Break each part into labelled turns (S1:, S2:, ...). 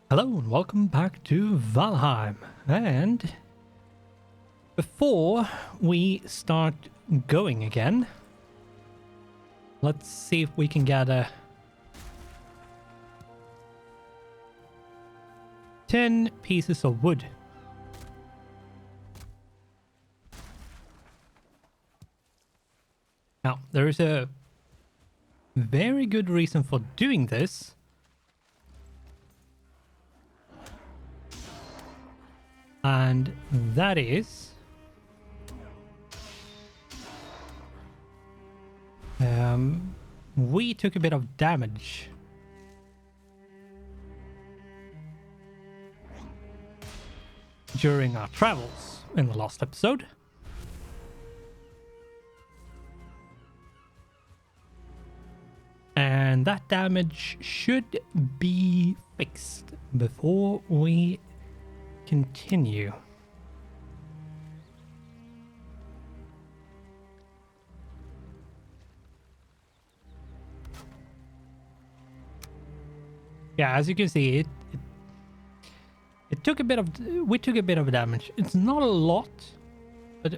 S1: Hello and welcome back to Valheim. And before we start going again, let's see if we can gather 10 pieces of wood. Now, there is a very good reason for doing this. And that is we took a bit of damage during our travels in the last episode. And that damage should be fixed before we continue. Yeah, as you can see, it took a bit of we took a bit of damage. It's not a lot, but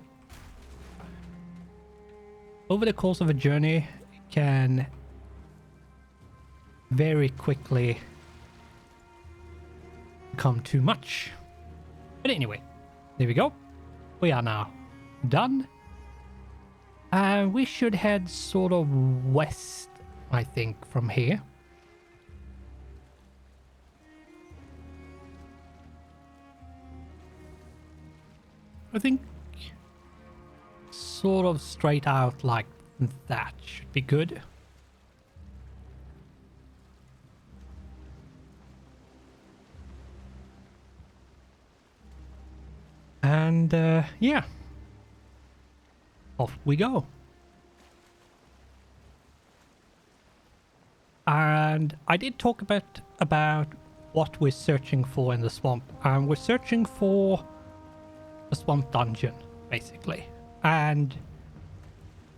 S1: over the course of a journey, it can very quickly become too much. But anyway, there we go. We are now done. We should head sort of west, I think, from here. I think sort of straight out like that should be good. And yeah, off we go. And I did talk a bit about what we're searching for in the swamp. And we're searching for a swamp dungeon, basically, and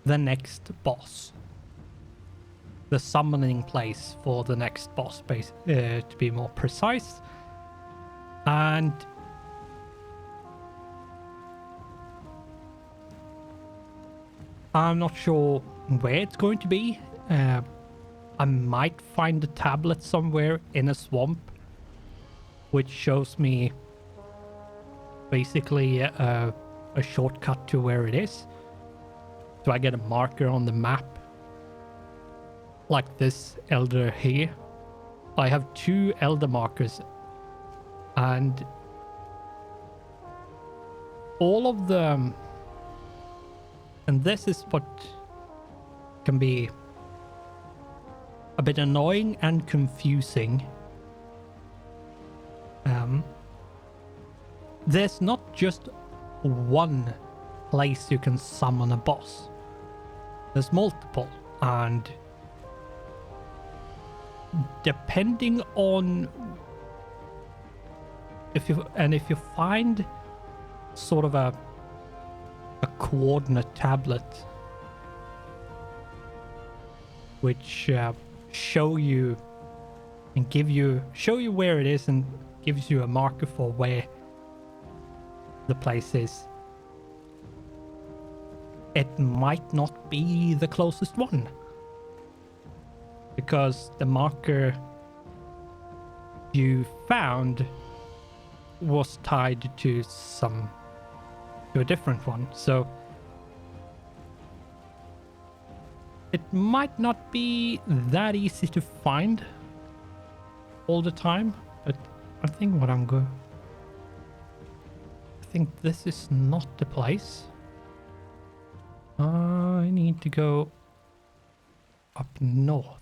S1: the next boss. The summoning place for the next boss, to be more precise. And I'm not sure where it's going to be. I might find a tablet somewhere in a swamp which shows me basically a shortcut to where it is. So I get a marker on the map like this elder here. I have 2 elder markers, and all of them, and this is what can be a bit annoying and confusing. There's not just one place you can summon a boss. There's multiple, and depending on if you find sort of a coordinate tablet which show you where it is and gives you a marker for where the place is, it might not be the closest one, because the marker you found was tied to a different one. So it might not be that easy to find all the time, but I think I think this is not the place. I need to go up north.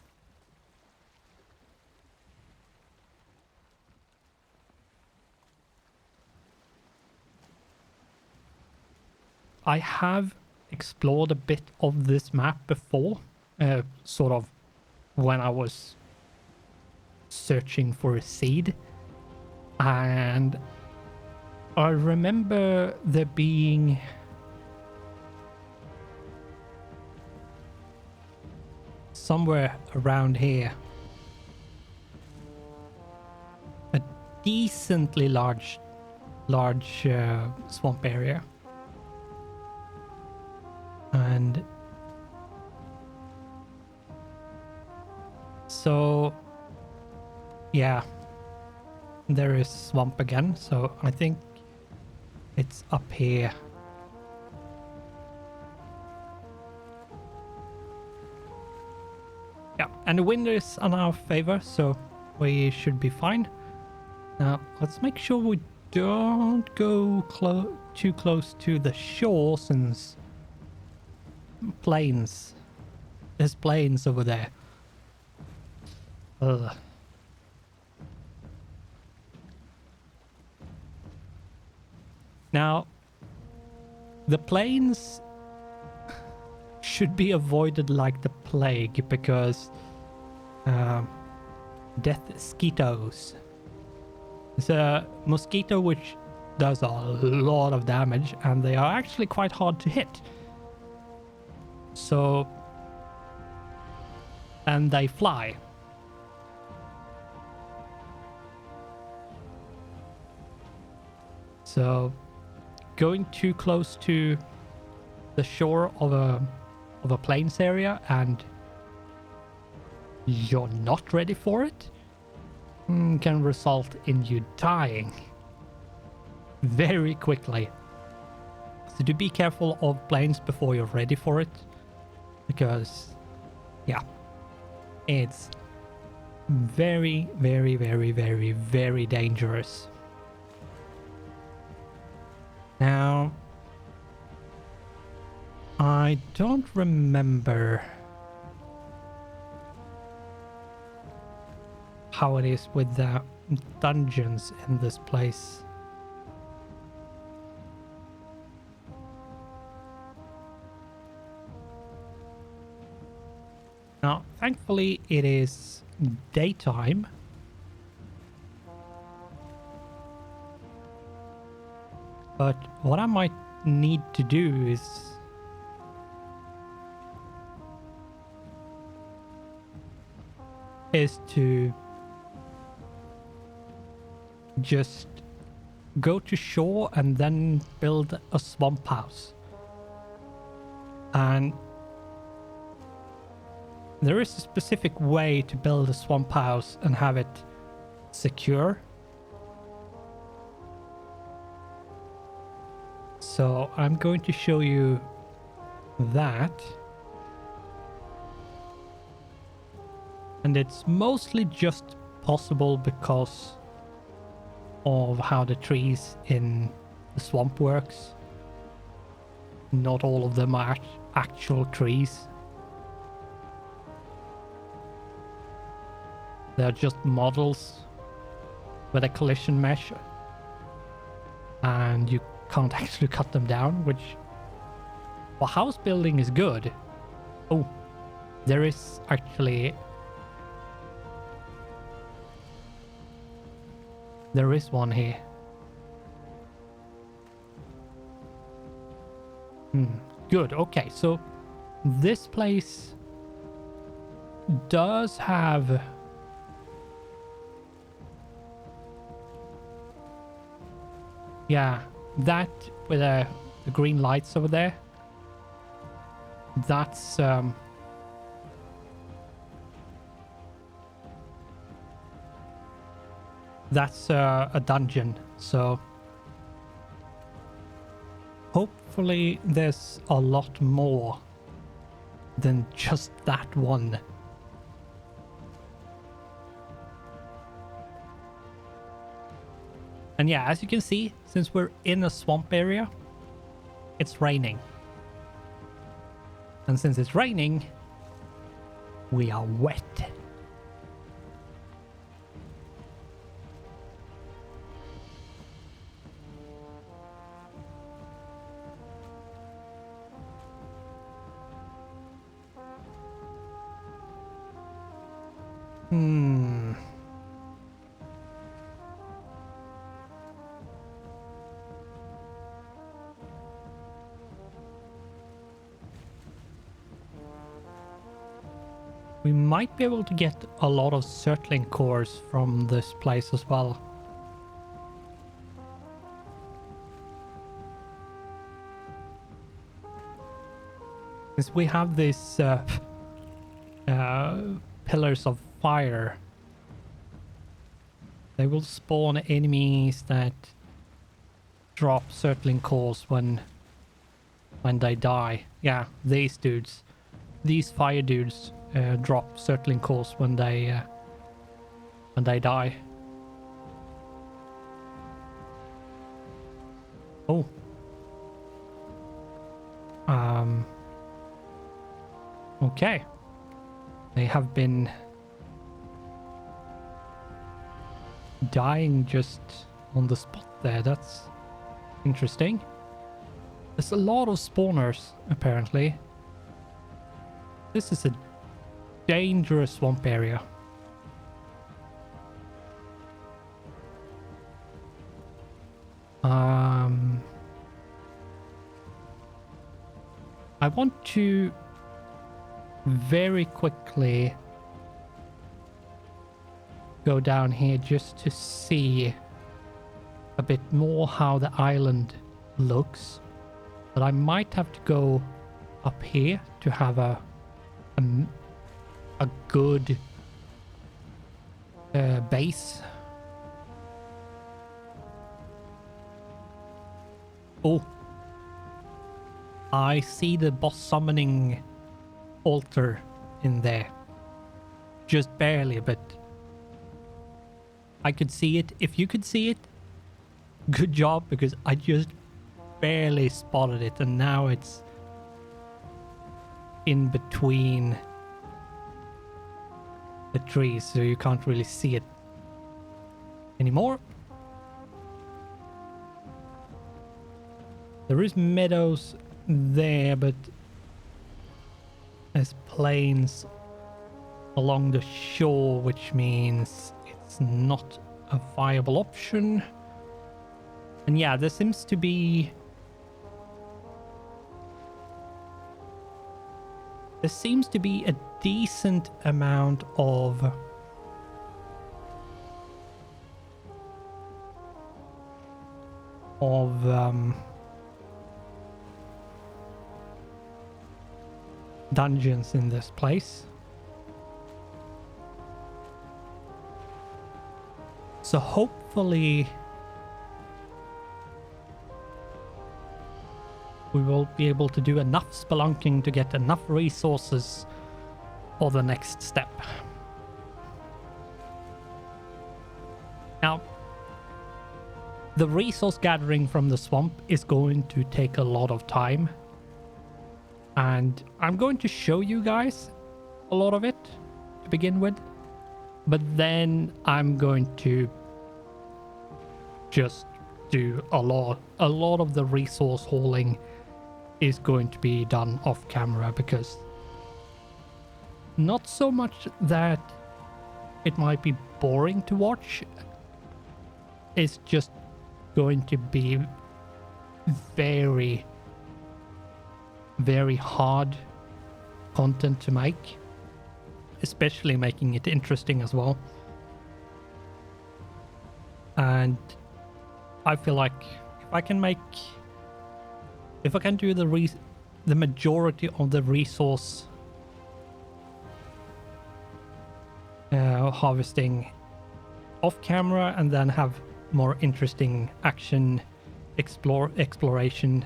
S1: I have explored a bit of this map before, sort of when I was searching for a seed, and I remember there being somewhere around here a decently large swamp area. And so, yeah, there is swamp again. So I think it's up here. Yeah, and the wind is in our favor, so we should be fine. Now, let's make sure we don't go too close to the shore, since plains. There's plains over there. Ugh. Now, the plains should be avoided like the plague, because death mosquitoes. It's a mosquito which does a lot of damage, and they are actually quite hard to hit. So, and they fly. So, going too close to the shore of a plains area and you're not ready for it can result in you dying very quickly. So do be careful of plains before you're ready for it, because yeah, it's very, very, very, very, very dangerous. Now, I don't remember how it is with the dungeons in this place. Now, thankfully, it is daytime. But what I might need to do is to just go to shore and then build a swamp house. And there is a specific way to build a swamp house and have it secure. So I'm going to show you that. And it's mostly just possible because of how the trees in the swamp works. Not all of them are actual trees. They're just models with a collision mesh. And you can't actually cut them down, which for house building is good. Oh, there is actually... There is one here. Good, okay, so this place does have... Yeah, that with the green lights over there. That's a dungeon, so hopefully there's a lot more than just that one. And yeah, as you can see, since we're in a swamp area, it's raining. And since it's raining, we are wet. We might be able to get a lot of circling cores from this place as well. Since we have this pillars of fire, they will spawn enemies that drop certain cores when they die. Yeah, these dudes, these fire dudes drop certain cores when they die. Oh. Okay. They have been dying just on the spot there. That's interesting. There's a lot of spawners, apparently. This is a dangerous swamp area. I want to very quickly go down here just to see a bit more how the island looks. But I might have to go up here to have a good base. Oh, I see the boss summoning altar in there. Just barely, but I could see it. If you could see it, good job, because I just barely spotted it, and now it's in between the trees, so you can't really see it anymore. There is meadows there, but there's plains along the shore, which means it's not a viable option. And yeah, there seems to be a decent amount of dungeons in this place. So hopefully we will be able to do enough spelunking to get enough resources for the next step. Now, the resource gathering from the swamp is going to take a lot of time. And I'm going to show you guys a lot of it to begin with. But then I'm going to just do a lot of the resource hauling is going to be done off camera, because not so much that it might be boring to watch, it's just going to be very, very hard content to make, especially making it interesting as well. And I feel like if I can do the majority of the resource harvesting off camera, and then have more interesting action exploration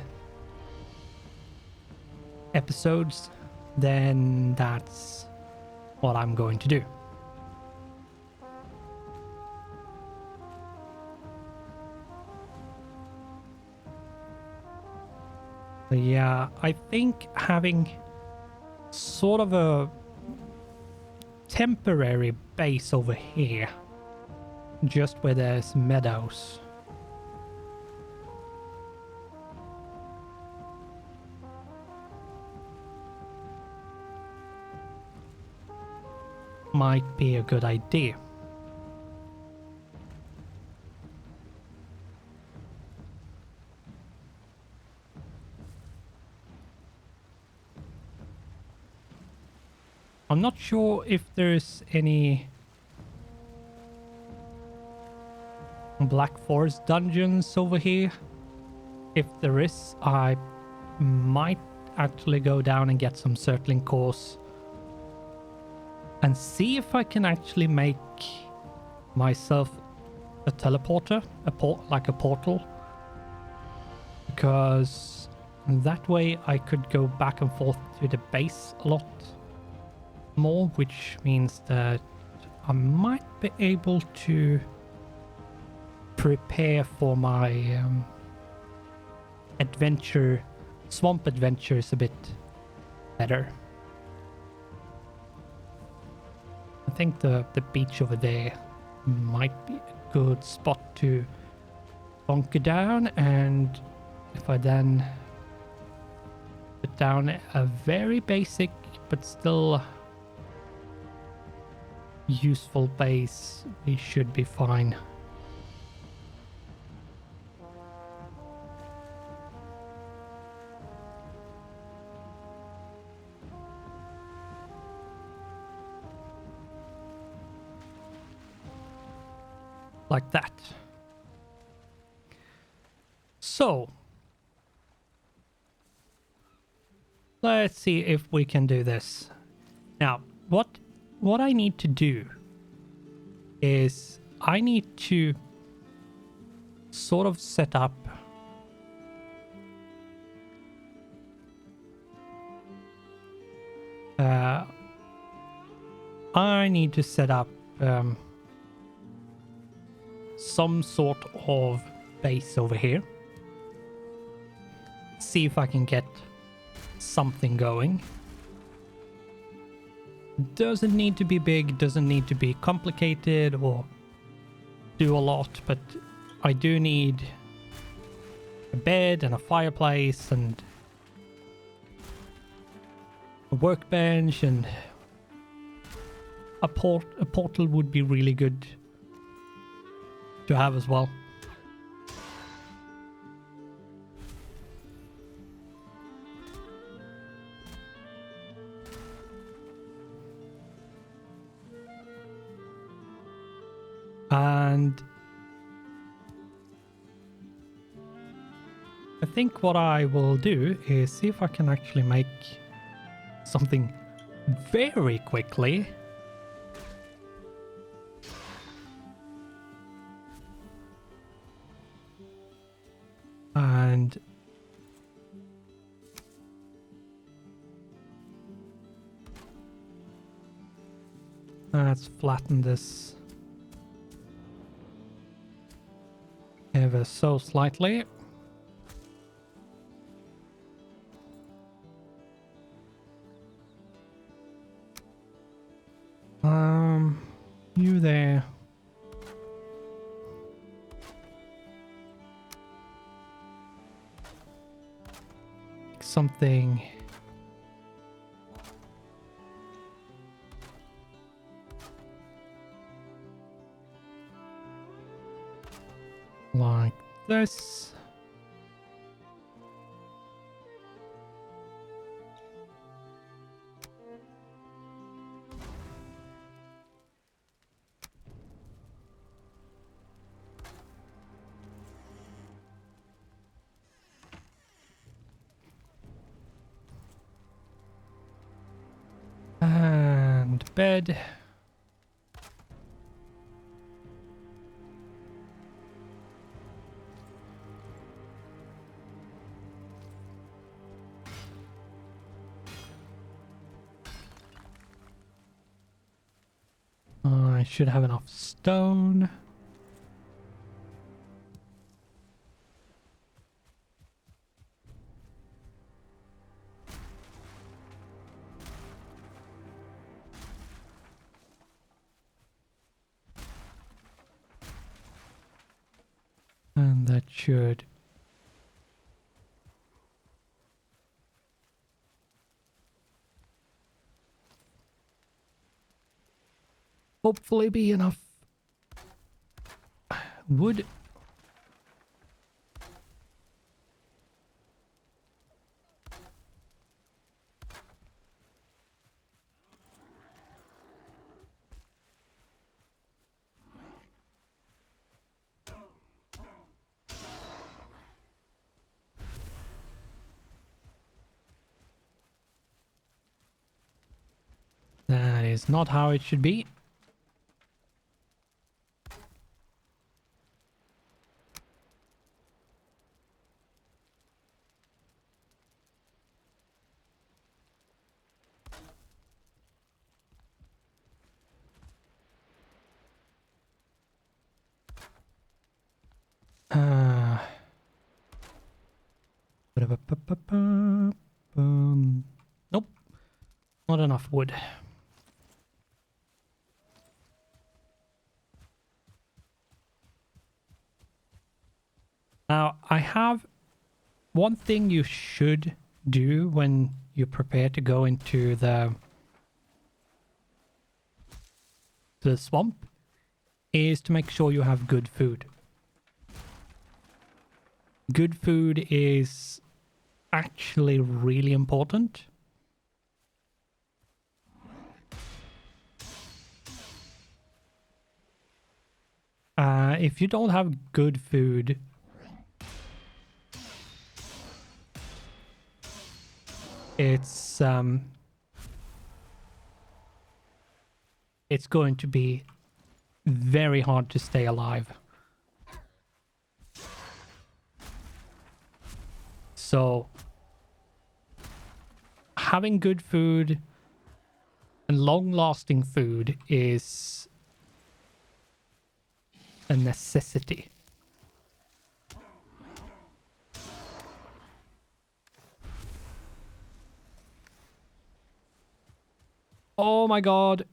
S1: episodes, then that's what I'm going to do. Yeah, I think having sort of a temporary base over here, just where there's meadows, might be a good idea. I'm not sure if there's any Black Forest dungeons over here. If there is, I might actually go down and get some circling cores and see if I can actually make myself a teleporter, like a portal, because that way I could go back and forth to the base a lot more, which means that I might be able to prepare for my swamp adventures a bit better. I think the beach over there might be a good spot to bunker down, and if I then put down a very basic but still useful base, we should be fine. Like that. So let's see if we can do this. Now, what I need to do is I need to sort of set up I need to set up some sort of base over here. See if I can get something going. Doesn't need to be big, doesn't need to be complicated or do a lot, but I do need a bed and a fireplace and a workbench, and a portal would be really good to have as well. And I think what I will do is see if I can actually make something very quickly. And let's flatten this ever so slightly. You there. Something like this. And bed. I should have enough stone. And that should hopefully be enough wood. is not how it should be. Nope, not enough wood. Now, I have one thing you should do when you prepare to go into the swamp is to make sure you have good food. Good food is actually really important. If you don't have good food, it's going to be very hard to stay alive. So having good food and long-lasting food is a necessity. Oh my god.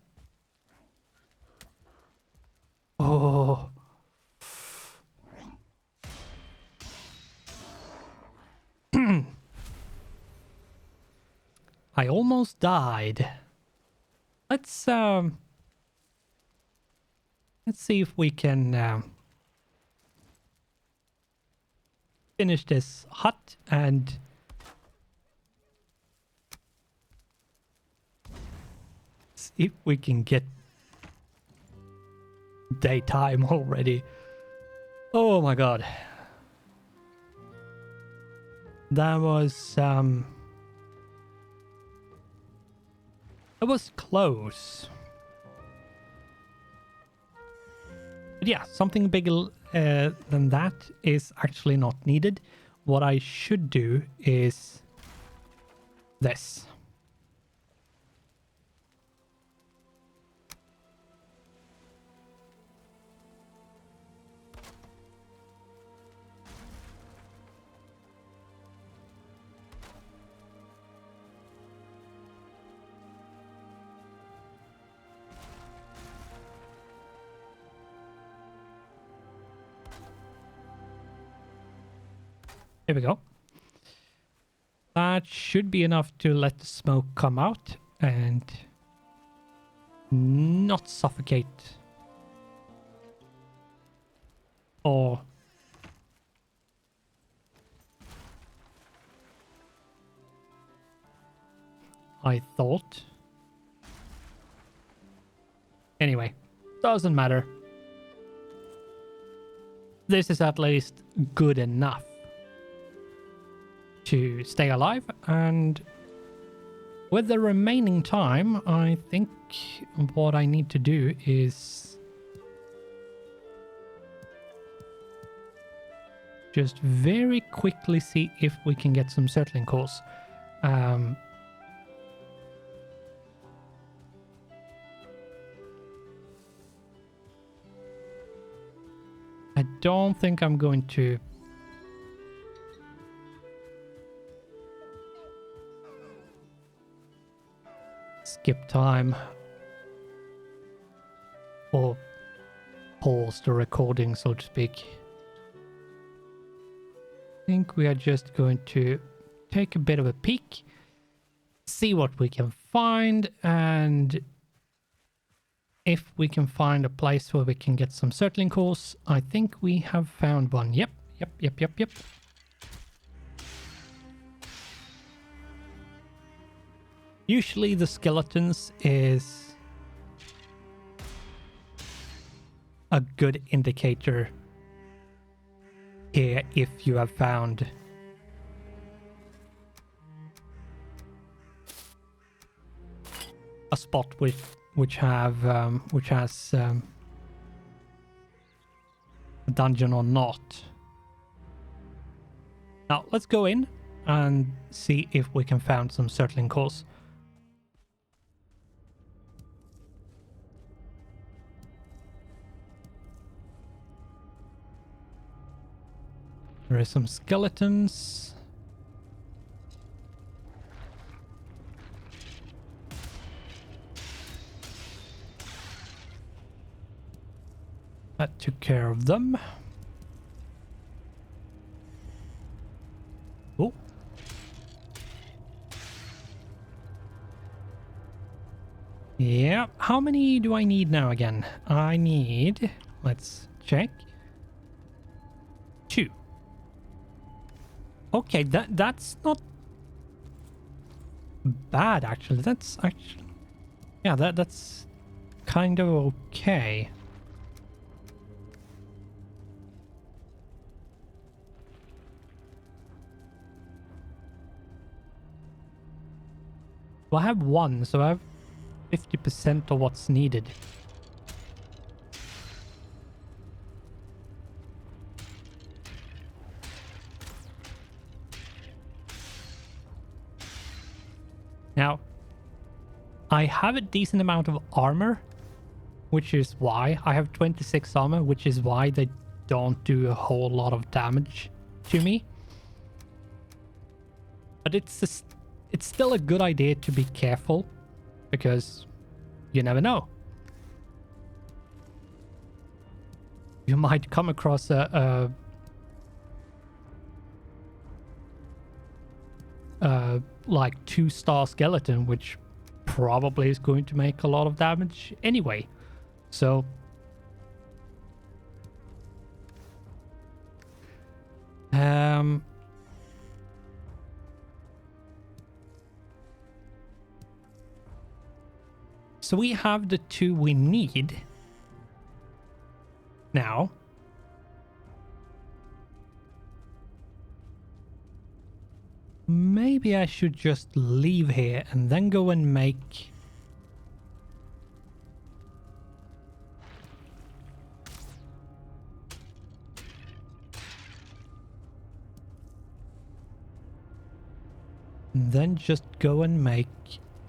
S1: Oh. I almost died. Let's see if we can finish this hut and see if we can get daytime already. Oh my god. That was it was close. But yeah, something bigger than that is actually not needed. What I should do is this. Here we go. That should be enough to let the smoke come out and not suffocate. Or I thought. Anyway, doesn't matter. This is at least good enough to stay alive, and with the remaining time, I think what I need to do is just very quickly see if we can get some settling cores. I don't think I'm going to skip time or pause the recording, so to speak. I think we are just going to take a bit of a peek, see what we can find, and if we can find a place where we can get some settling cores. I think we have found one. Yep. Usually the skeletons is a good indicator here if you have found a spot with which has a dungeon or not. Now let's go in and see if we can find some settling cores. There is some skeletons. That took care of them. Oh. Yeah, how many do I need now again? I need, let's check, 2. Okay, that's not bad actually. That's actually, yeah, that's kind of okay. Well, I have 1, so I have 50% of what's needed. Now, I have a decent amount of armor, which is why I have 26 armor, which is why they don't do a whole lot of damage to me. But it's still a good idea to be careful, because you never know. You might come across a like 2-star skeleton, which probably is going to make a lot of damage anyway. So so we have the 2 we need now. Maybe I should just leave here and then go and make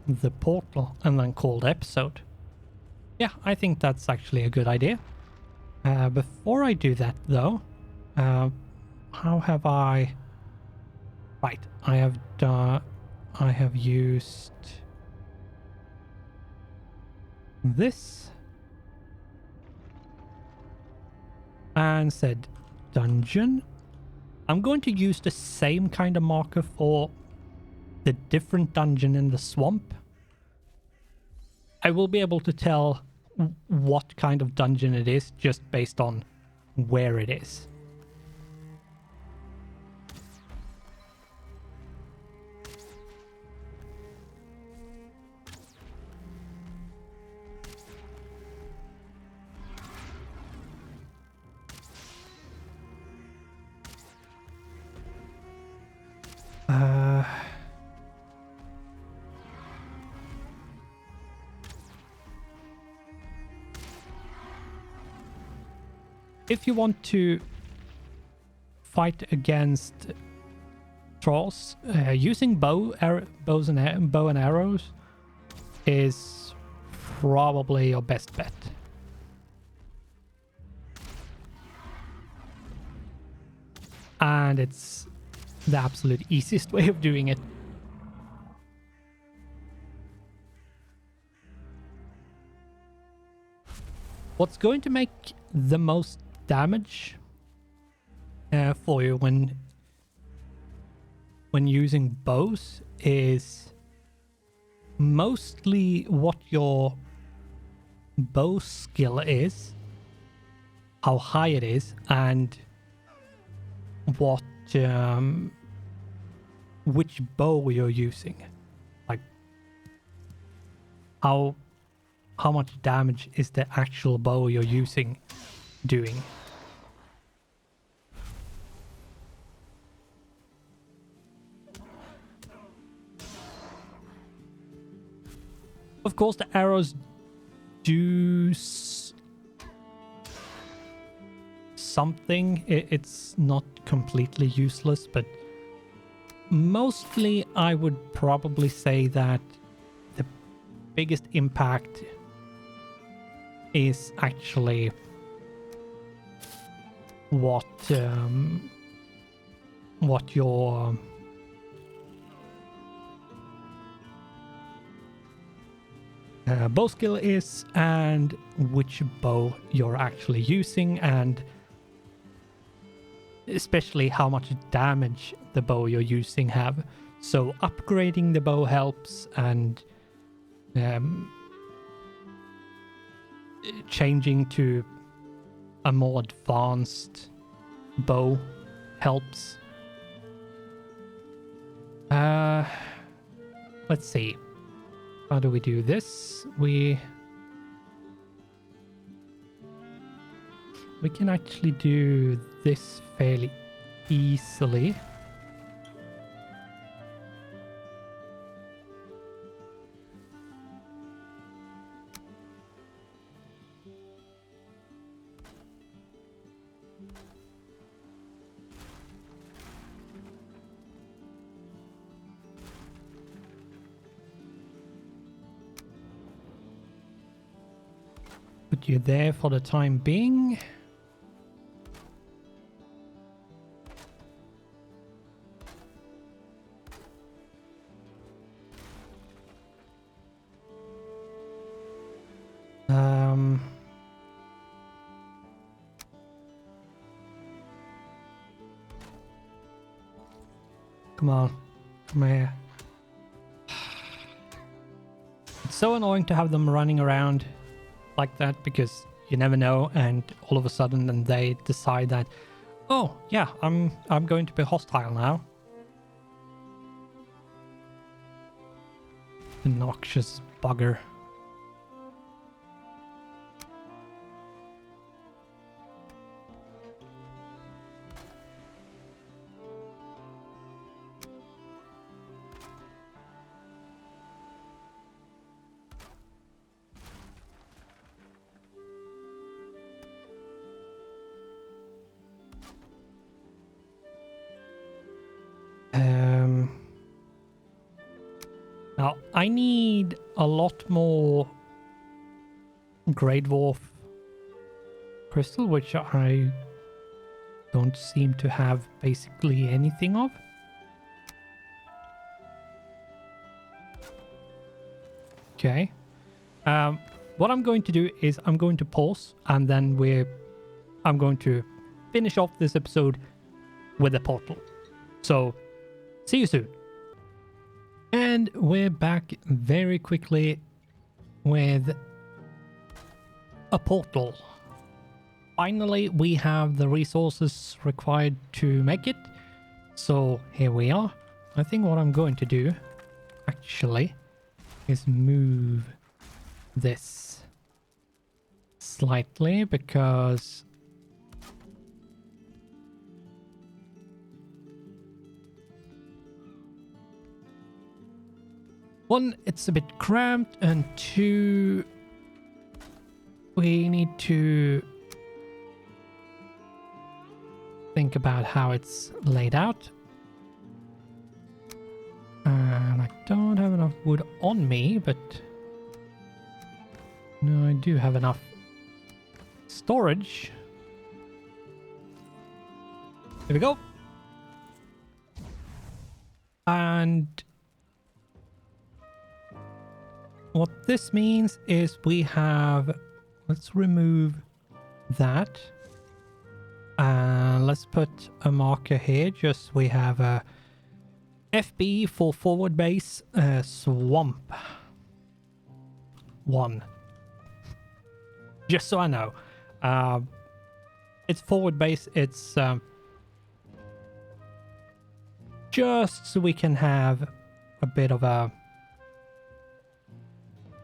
S1: the portal and then call the episode. Yeah, I think that's actually a good idea. Before I do that though, how have I... Right, I have used this and said dungeon. I'm going to use the same kind of marker for the different dungeon in the swamp. I will be able to tell what kind of dungeon it is just based on where it is. If you want to fight against trolls, using bow and arrows is probably your best bet. And it's the absolute easiest way of doing it. What's going to make the most damage for you when using bows is mostly what your bow skill is, how high it is, and what which bow you're using. Like how much damage is the actual bow you're using doing. Of course, the arrows do something. It's not completely useless, but mostly I would probably say that the biggest impact is actually what your bow skill is and which bow you're actually using, and especially how much damage the bow you're using have. So upgrading the bow helps, and changing to a more advanced bow helps. Let's see. How do we do this? We can actually do this fairly easily. Put you there for the time being. Come on, come here. It's so annoying to have them running around like that, because you never know, and all of a sudden then they decide that, oh yeah, I'm going to be hostile now. Obnoxious bugger. Now, I need a lot more Grey Dwarf crystal, which I don't seem to have basically anything of. Okay. What I'm going to do is I'm going to pause, and then I'm going to finish off this episode with a portal. So, see you soon. And we're back very quickly with a portal. Finally, we have the resources required to make it. So here we are. I think what I'm going to do, actually, is move this slightly, because one, it's a bit cramped, and two, we need to think about how it's laid out. And I don't have enough wood on me, but no, I do have enough storage. Here we go. And what this means is we have, let's remove that. And let's put a marker here. Just we have a FB for forward base, swamp 1. Just so I know. It's forward base. It's just so we can have a bit of a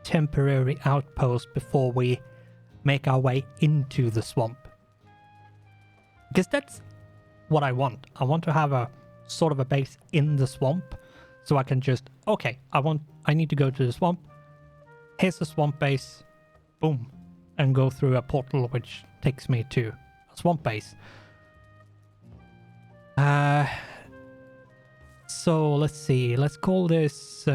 S1: temporary outpost before we make our way into the swamp. Because that's what I want. I want to have a sort of a base in the swamp, so I can just, okay, I need to go to the swamp. Here's the swamp base. boom, and go through a portal which takes me to a swamp base. So let's see, let's call this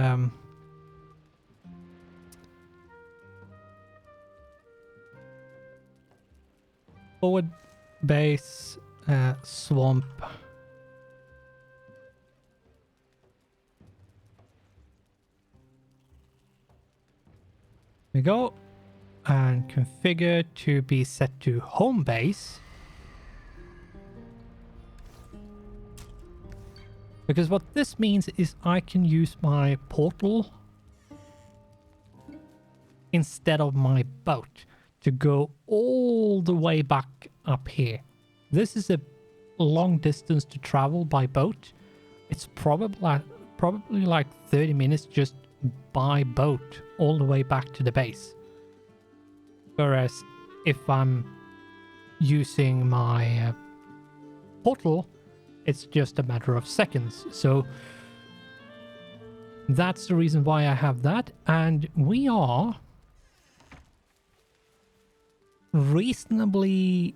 S1: forward base swamp. We go and configure to be set to home base, because what this means is I can use my portal instead of my boat to go all the way back up here. This is a long distance to travel by boat. It's probably like 30 minutes just by boat all the way back to the base. Whereas if I'm using my portal, it's just a matter of seconds. So that's the reason why I have that. And we are reasonably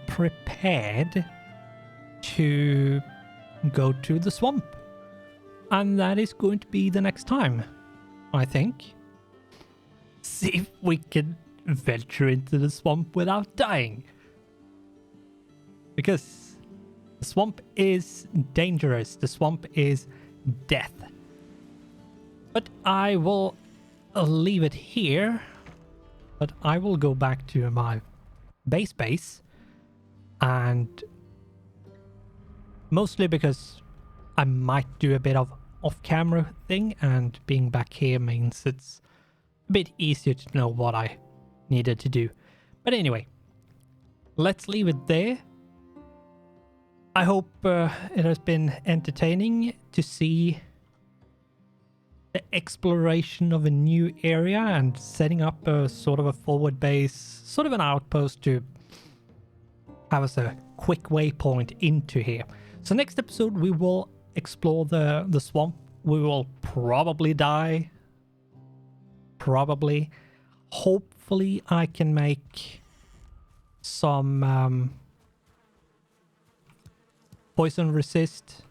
S1: prepared to go to the swamp, and that is going to be the next time, I think. See if we can venture into the swamp without dying, because the swamp is dangerous. The swamp is death. But I will leave it here, but I will go back to my base, and mostly because I might do a bit of off-camera thing, and being back here means it's a bit easier to know what I needed to do. But anyway, let's leave it there. I hope it has been entertaining to see the exploration of a new area and setting up a sort of a forward base, sort of an outpost to have us a quick waypoint into here. So next episode we will explore the swamp. We will probably die. Probably. Hopefully I can make some poison resist.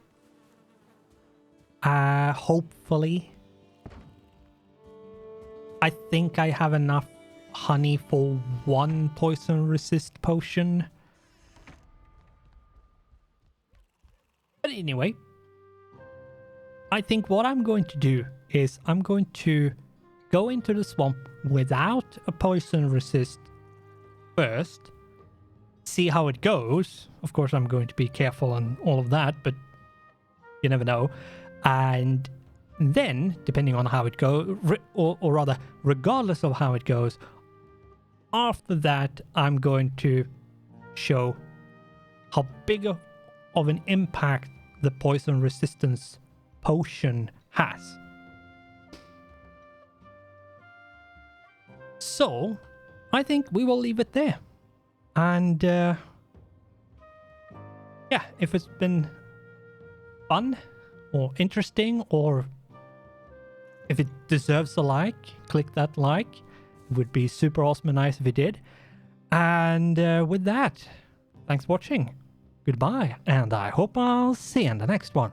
S1: Hopefully. I think I have enough honey for one poison resist potion. But anyway, I think what I'm going to do is I'm going to go into the swamp without a poison resist first, see how it goes. Of course, I'm going to be careful and all of that, but you never know. And then, depending on how it goes, or rather, regardless of how it goes, after that, I'm going to show how big of an impact the poison resistance potion has. So, I think we will leave it there. And, yeah, if it's been fun or interesting, or if it deserves a like, click that like. It would be super awesome and nice if you did. And with that, thanks for watching. Goodbye, and I hope I'll see you in the next one.